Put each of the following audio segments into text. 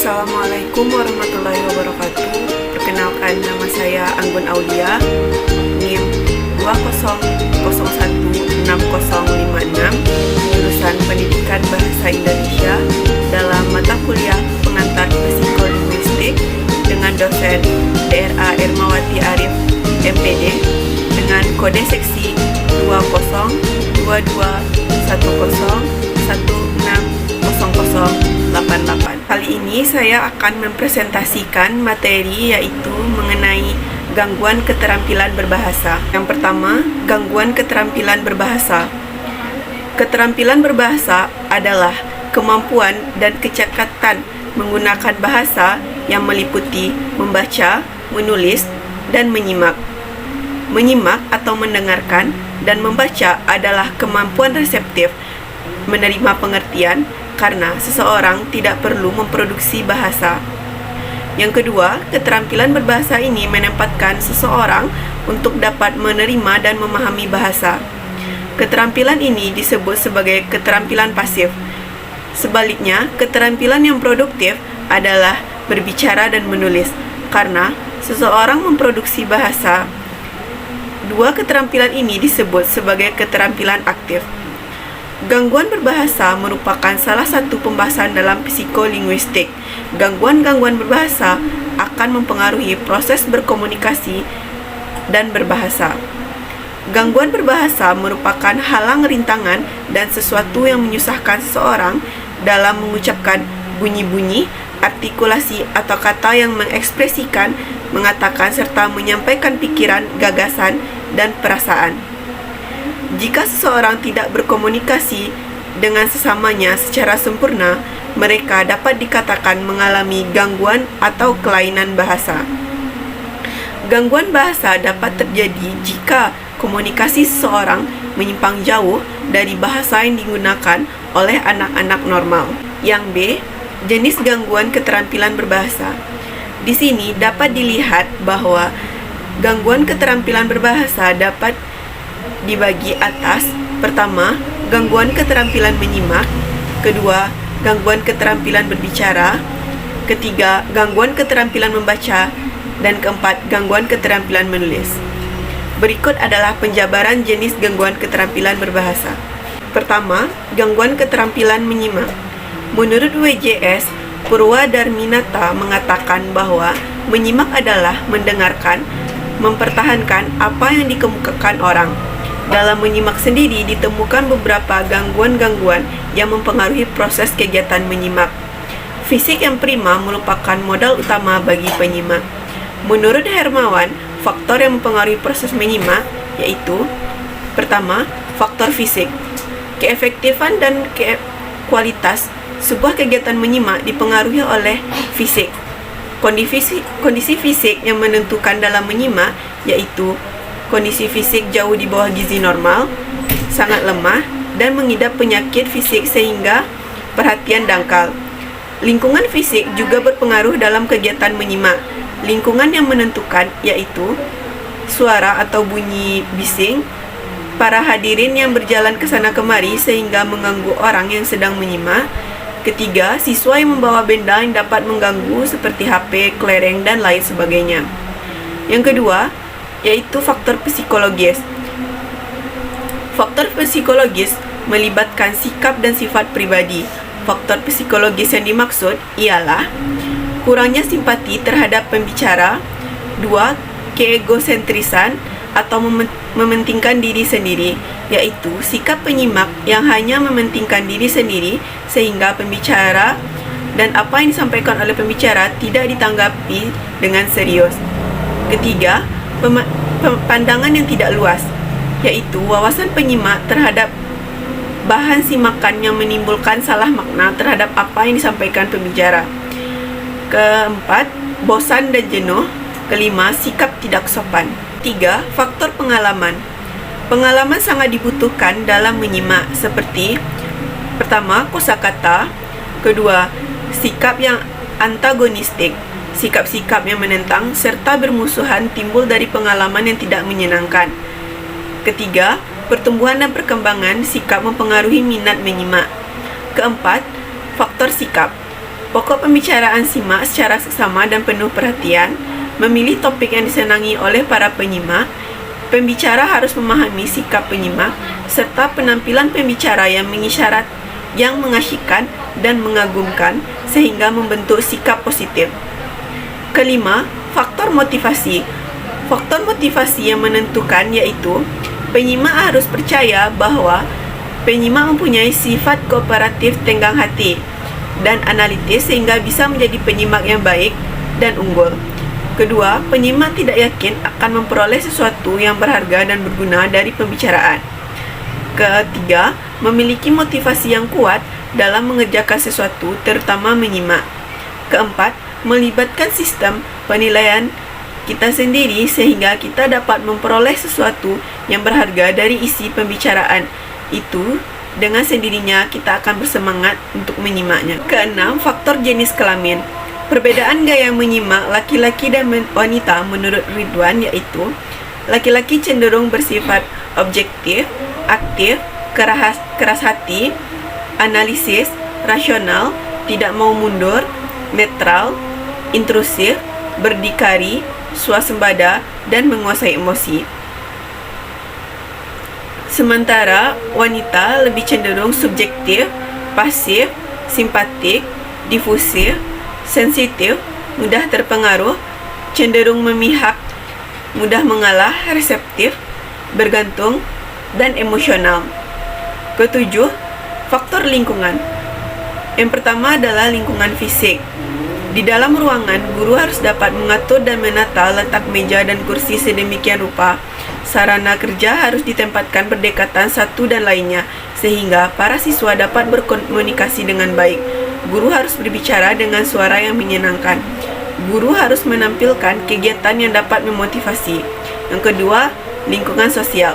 Assalamualaikum warahmatullahi wabarakatuh. Perkenalkan, nama saya Anggun Aulia, NIM 20016056, jurusan Pendidikan Bahasa Indonesia dalam mata kuliah Pengantar Psikolinguistik dengan dosen DRA Ermawati Arif, MPD, dengan kode seksi 202101016088. Kali ini saya akan mempresentasikan materi yaitu mengenai gangguan keterampilan berbahasa. Yang pertama, gangguan keterampilan berbahasa. Keterampilan berbahasa adalah kemampuan dan kecekatan menggunakan bahasa yang meliputi membaca, menulis, dan menyimak. Menyimak atau mendengarkan dan membaca adalah kemampuan reseptif menerima pengertian karena seseorang tidak perlu memproduksi bahasa. Yang kedua, keterampilan berbahasa ini menempatkan seseorang untuk dapat menerima dan memahami bahasa. Keterampilan ini disebut sebagai keterampilan pasif. Sebaliknya, keterampilan yang produktif adalah berbicara dan menulis, karena seseorang memproduksi bahasa. Dua keterampilan ini disebut sebagai keterampilan aktif. Gangguan berbahasa merupakan salah satu pembahasan dalam psikolinguistik. Gangguan-gangguan berbahasa akan mempengaruhi proses berkomunikasi dan berbahasa. Gangguan berbahasa merupakan halang rintangan dan sesuatu yang menyusahkan seseorang dalam mengucapkan bunyi-bunyi, artikulasi atau kata yang mengekspresikan, mengatakan serta menyampaikan pikiran, gagasan, dan perasaan. Jika seseorang tidak berkomunikasi dengan sesamanya secara sempurna, mereka dapat dikatakan mengalami gangguan atau kelainan bahasa. Gangguan bahasa dapat terjadi jika komunikasi seseorang menyimpang jauh dari bahasa yang digunakan oleh anak-anak normal. Yang B, jenis gangguan keterampilan berbahasa. Di sini dapat dilihat bahwa gangguan keterampilan berbahasa dapat dibagi atas. Pertama, gangguan keterampilan menyimak. Kedua, gangguan keterampilan berbicara. Ketiga, gangguan keterampilan membaca. Dan keempat, gangguan keterampilan menulis. Berikut adalah penjabaran jenis gangguan keterampilan berbahasa. Pertama, gangguan keterampilan menyimak. Menurut WJS, Purwadarminata mengatakan bahwa menyimak adalah mendengarkan, mempertahankan apa yang dikemukakan orang. Dalam menyimak sendiri ditemukan beberapa gangguan-gangguan yang mempengaruhi proses kegiatan menyimak. Fisik yang prima merupakan modal utama bagi penyimak. Menurut Hermawan, faktor yang mempengaruhi proses menyimak yaitu: pertama, faktor fisik. Keefektifan dan kualitas sebuah kegiatan menyimak dipengaruhi oleh fisik. Kondisi fisik yang menentukan dalam menyimak yaitu kondisi fisik jauh di bawah gizi normal, sangat lemah, dan mengidap penyakit fisik sehingga perhatian dangkal. Lingkungan fisik juga berpengaruh dalam kegiatan menyimak. Lingkungan yang menentukan yaitu suara atau bunyi bising, para hadirin yang berjalan ke sana kemari sehingga mengganggu orang yang sedang menyimak. Ketiga, siswa yang membawa benda yang dapat mengganggu seperti HP, kelereng, dan lain sebagainya. Yang kedua, yaitu faktor psikologis. Faktor psikologis melibatkan sikap dan sifat pribadi. Faktor psikologis yang dimaksud ialah kurangnya simpati terhadap pembicara. Dua, keegosentrisan atau mementingkan diri sendiri, yaitu sikap penyimak yang hanya mementingkan diri sendiri sehingga pembicara dan apa yang disampaikan oleh pembicara tidak ditanggapi dengan serius. Ketiga, pandangan yang tidak luas, yaitu wawasan penyimak terhadap bahan simakan yang menimbulkan salah makna terhadap apa yang disampaikan pembicara. Keempat, bosan dan jenuh. Kelima, sikap tidak sopan. Tiga, faktor pengalaman. Pengalaman sangat dibutuhkan dalam menyimak, seperti pertama, kosakata. Kedua, sikap yang antagonistik. Sikap-sikap yang menentang serta bermusuhan timbul dari pengalaman yang tidak menyenangkan. Ketiga, pertumbuhan dan perkembangan sikap mempengaruhi minat menyimak. Keempat, faktor sikap. Pokok pembicaraan simak secara seksama dan penuh perhatian, memilih topik yang disenangi oleh para penyimak. Pembicara harus memahami sikap penyimak, serta penampilan pembicara yang mengisyarat, yang mengasyikkan dan mengagumkan, sehingga membentuk sikap positif. Kelima, faktor motivasi. Faktor motivasi yang menentukan yaitu penyimak harus percaya bahwa penyimak mempunyai sifat kooperatif, tenggang hati, dan analitis sehingga bisa menjadi penyimak yang baik dan unggul. Kedua, penyimak tidak yakin akan memperoleh sesuatu yang berharga dan berguna dari pembicaraan. Ketiga, memiliki motivasi yang kuat dalam mengerjakan sesuatu, terutama menyimak. Keempat, melibatkan sistem penilaian kita sendiri sehingga kita dapat memperoleh sesuatu yang berharga dari isi pembicaraan itu. Dengan sendirinya kita akan bersemangat untuk menyimaknya. Keenam, faktor jenis kelamin. Perbedaan gaya menyimak laki-laki dan wanita menurut Ridwan yaitu laki-laki cenderung bersifat objektif, aktif, keras hati, analisis, rasional, tidak mau mundur, netral, intrusif, berdikari, swasembada, dan menguasai emosi. Sementara wanita lebih cenderung subjektif, pasif, simpatik, difusif, sensitif, mudah terpengaruh, cenderung memihak, mudah mengalah, reseptif, bergantung, dan emosional. Ketujuh, faktor lingkungan. Yang pertama adalah lingkungan fisik. Di dalam ruangan, guru harus dapat mengatur dan menata letak meja dan kursi sedemikian rupa. Sarana kerja harus ditempatkan berdekatan satu dan lainnya, sehingga para siswa dapat berkomunikasi dengan baik. Guru harus berbicara dengan suara yang menyenangkan. Guru harus menampilkan kegiatan yang dapat memotivasi. Yang kedua, lingkungan sosial.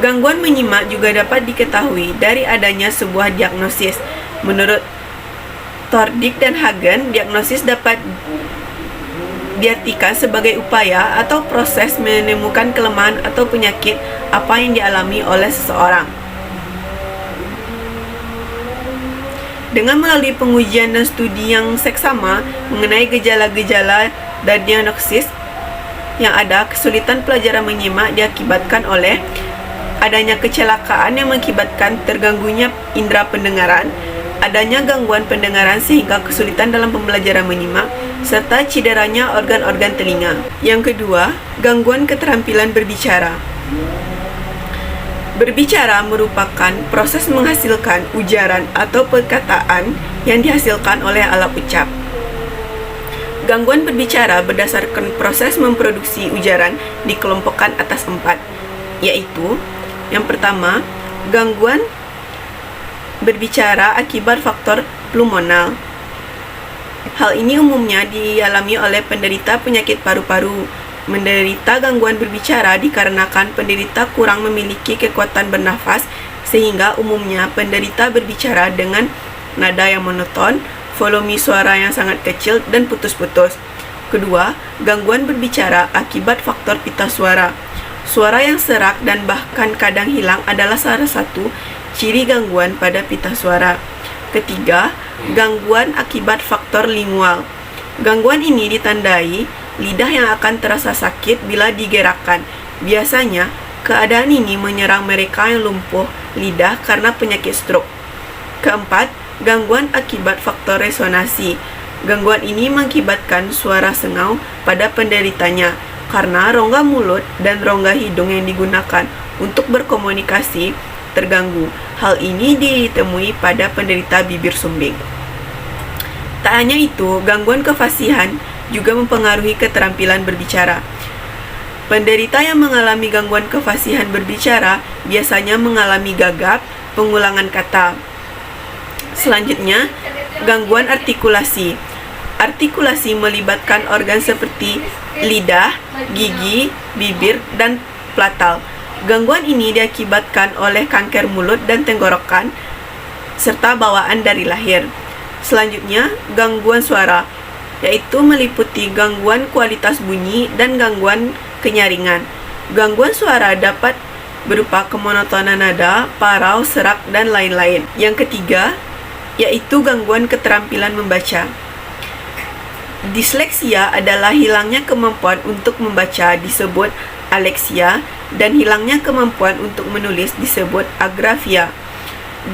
Gangguan menyimak juga dapat diketahui dari adanya sebuah diagnosis. Menurut Tordik dan Hagen, diagnosis dapat diartikan sebagai upaya atau proses menemukan kelemahan atau penyakit apa yang dialami oleh seseorang. Dengan melalui pengujian dan studi yang seksama mengenai gejala-gejala dan diagnosis yang ada, kesulitan pelajaran menyimak diakibatkan oleh adanya kecelakaan yang mengakibatkan terganggunya indera pendengaran, adanya gangguan pendengaran sehingga kesulitan dalam pembelajaran menyimak, serta cederanya organ-organ telinga. Yang kedua, gangguan keterampilan berbicara. Berbicara merupakan proses menghasilkan ujaran atau perkataan yang dihasilkan oleh alat ucap. Gangguan berbicara berdasarkan proses memproduksi ujaran dikelompokkan atas 4, yaitu yang pertama, gangguan berbicara akibat faktor pulmonal. Hal ini umumnya dialami oleh penderita penyakit paru-paru. Menderita gangguan berbicara dikarenakan penderita kurang memiliki kekuatan bernafas, sehingga umumnya penderita berbicara dengan nada yang monoton, volume suara yang sangat kecil, dan putus-putus. Kedua, gangguan berbicara akibat faktor pita suara. Suara yang serak dan bahkan kadang hilang adalah salah satu ciri gangguan pada pita suara. Ketiga, gangguan akibat faktor lingual. Gangguan ini ditandai lidah yang akan terasa sakit bila digerakkan. Biasanya, keadaan ini menyerang mereka yang lumpuh lidah karena penyakit stroke. Keempat, gangguan akibat faktor resonansi. Gangguan ini mengakibatkan suara sengau pada penderitanya karena rongga mulut dan rongga hidung yang digunakan untuk berkomunikasi terganggu. Hal ini ditemui pada penderita bibir sumbing. Tak hanya itu, gangguan kefasihan juga mempengaruhi keterampilan berbicara. Penderita yang mengalami gangguan kefasihan berbicara biasanya mengalami gagap, pengulangan kata. Selanjutnya, gangguan artikulasi. Artikulasi melibatkan organ seperti lidah, gigi, bibir, dan palatal. Gangguan ini diakibatkan oleh kanker mulut dan tenggorokan, serta bawaan dari lahir. Selanjutnya, gangguan suara, yaitu meliputi gangguan kualitas bunyi dan gangguan kenyaringan. Gangguan suara dapat berupa kemonotonan nada, parau, serak, dan lain-lain. Yang ketiga, yaitu gangguan keterampilan membaca. Disleksia adalah hilangnya kemampuan untuk membaca disebut aleksia dan hilangnya kemampuan untuk menulis disebut agrafia.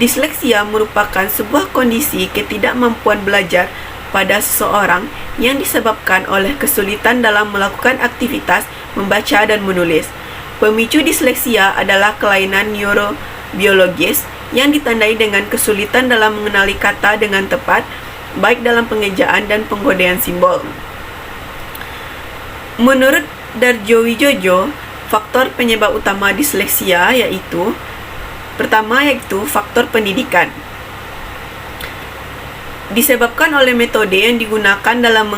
Disleksia merupakan sebuah kondisi ketidakmampuan belajar pada seseorang yang disebabkan oleh kesulitan dalam melakukan aktivitas membaca dan menulis. Pemicu disleksia adalah kelainan neurobiologis yang ditandai dengan kesulitan dalam mengenali kata dengan tepat, baik dalam pengejaan dan penggodaan simbol. Menurut Darjowijojo, faktor penyebab utama disleksia yaitu faktor pendidikan. Disebabkan oleh metode yang digunakan dalam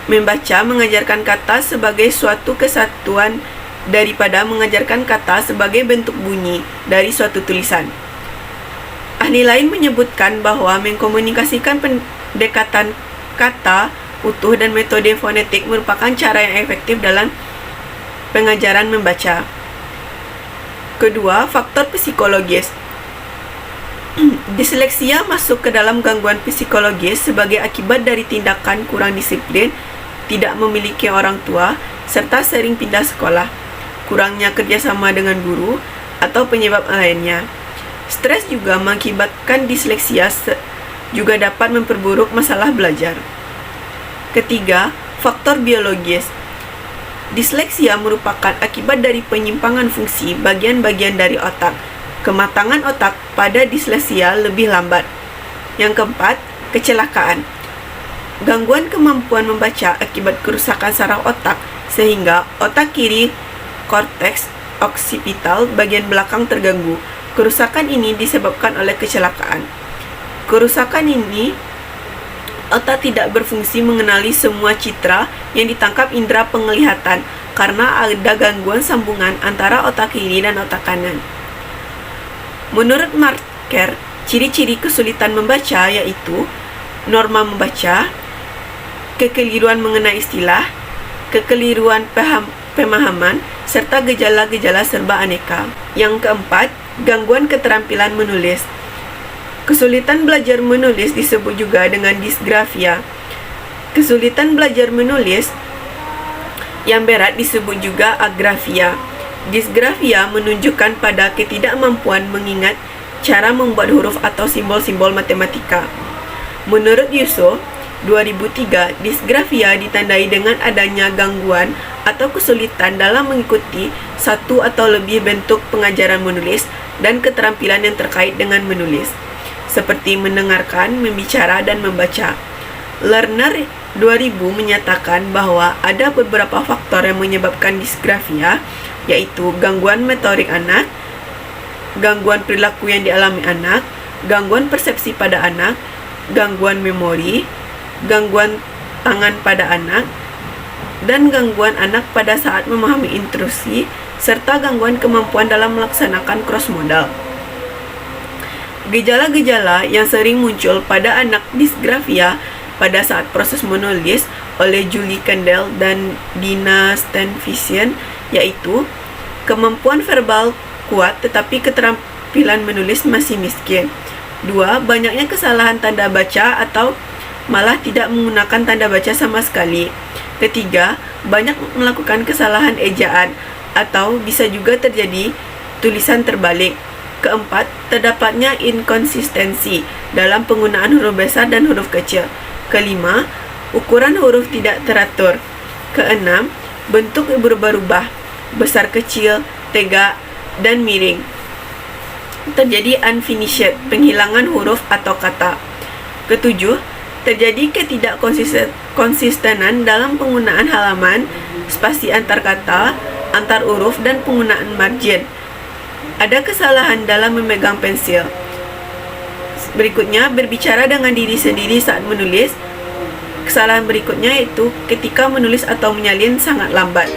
mengajarkan kata sebagai suatu kesatuan daripada mengajarkan kata sebagai bentuk bunyi dari suatu tulisan. Ahli lain menyebutkan bahwa mengkomunikasikan pendekatan kata utuh dan metode fonetik merupakan cara yang efektif dalam pengajaran membaca. Kedua, faktor psikologis. Disleksia masuk ke dalam gangguan psikologis sebagai akibat dari tindakan kurang disiplin, tidak memiliki orang tua, serta sering pindah sekolah, kurangnya kerjasama dengan guru, atau penyebab lainnya. Stres juga mengakibatkan disleksia juga dapat memperburuk masalah belajar. Ketiga, faktor biologis. Disleksia merupakan akibat dari penyimpangan fungsi bagian-bagian dari otak. Kematangan otak pada disleksia lebih lambat. Yang keempat, kecelakaan. Gangguan kemampuan membaca akibat kerusakan saraf otak sehingga otak kiri korteks oksipital bagian belakang terganggu. Kerusakan ini disebabkan oleh kecelakaan. Kerusakan ini, otak tidak berfungsi mengenali semua citra yang ditangkap indera penglihatan karena ada gangguan sambungan antara otak kiri dan otak kanan. Menurut Marker, ciri-ciri kesulitan membaca yaitu norma membaca, kekeliruan mengenai istilah, kekeliruan pemahaman, serta gejala-gejala serba aneka. Yang keempat, gangguan keterampilan menulis. Kesulitan belajar menulis disebut juga dengan disgrafia. Kesulitan belajar menulis yang berat disebut juga agrafia. Disgrafia menunjukkan pada ketidakmampuan mengingat cara membuat huruf atau simbol-simbol matematika. Menurut Yuso, 2003, disgrafia ditandai dengan adanya gangguan atau kesulitan dalam mengikuti satu atau lebih bentuk pengajaran menulis dan keterampilan yang terkait dengan menulis, seperti mendengarkan, membicara, dan membaca. Lerner 2000 menyatakan bahwa ada beberapa faktor yang menyebabkan disgrafia, yaitu gangguan motorik anak, gangguan perilaku yang dialami anak, gangguan persepsi pada anak, gangguan memori, gangguan tangan pada anak, dan gangguan anak pada saat memahami intrusi, serta gangguan kemampuan dalam melaksanakan cross-modal. Gejala-gejala yang sering muncul pada anak disgrafia pada saat proses menulis oleh Julie Kendall dan Dina Stanfisian yaitu kemampuan verbal kuat tetapi keterampilan menulis masih miskin. 2. Banyaknya kesalahan tanda baca atau malah tidak menggunakan tanda baca sama sekali. Ketiga, banyak melakukan kesalahan ejaan atau bisa juga terjadi tulisan terbalik. Keempat, terdapatnya inkonsistensi dalam penggunaan huruf besar dan huruf kecil. Kelima, ukuran huruf tidak teratur. Keenam, bentuk berubah-ubah, besar kecil, tegak, dan miring. Terjadi unfinished, penghilangan huruf atau kata. Ketujuh, terjadi ketidakkonsistenan dalam penggunaan halaman, spasi antar kata, antar huruf, dan penggunaan margin. Ada kesalahan dalam memegang pensil. Berikutnya, berbicara dengan diri sendiri saat menulis. Kesalahan berikutnya yaitu ketika menulis atau menyalin sangat lambat.